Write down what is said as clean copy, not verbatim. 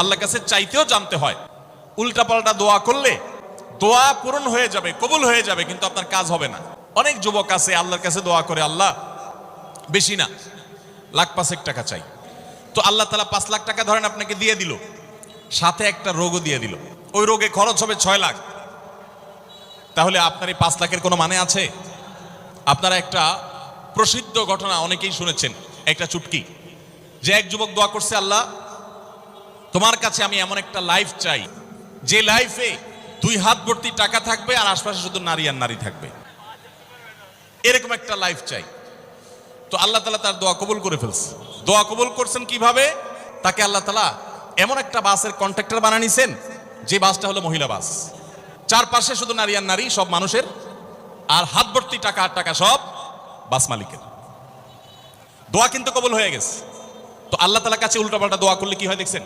আল্লাহর কাছে চাইতেও জানতে হয়। উল্টাপাল্টা দোয়া করলে দোয়া পূরণ হয়ে যাবে, কবুল হয়ে যাবে, কিন্তু আপনার কাজ হবে না। অনেক যুবক আছে আল্লাহর কাছে দোয়া করে, আল্লাহ বেশি না, 1,05,000 টাকা চাই। তো আল্লাহ তাআলা 5 লাখ টাকা ধরেন আপনাকে দিয়ে দিল, সাথে একটা রোগও দিয়ে দিল, ওই রোগে খরচ হবে 6 লাখ। তাহলে আপনার এই 5 লাখের কোনো মানে আছে? আপনারা একটা প্রসিদ্ধ ঘটনা অনেকেই শুনেছেন, একটা চুটকি, যে এক যুবক দোয়া করছে, আল্লাহ তোমার কাছে আমি এমন একটা লাইফ চাই যে লাইফে 2 হাত ভর্তি টাকা থাকবে আর আশপাশে শুধু নারী আর নারী থাকবে, এরকম একটা লাইফ চাই। তো আল্লাহ তাআলা তার দোয়া কবুল করে ফেলছে। দোয়া কবুল করছেন কিভাবে? তাকে আল্লাহ তাআলা এমন একটা বাসের কন্ট্রাক্টর বানিয়ে নিছেন, যে বাসটা হলো মহিলা বাস, চারপাশে শুধু নারী আর নারী, সব মানুষের, আর হাত ভর্তি টাকা আর টাকা সব বাস মালিকের। দোয়া কিন্তু কবুল হয়ে গেছে। তো আল্লাহ তাআলার কাছে উল্টাপাল্টা দোয়া করলে কি হয় দেখছেন?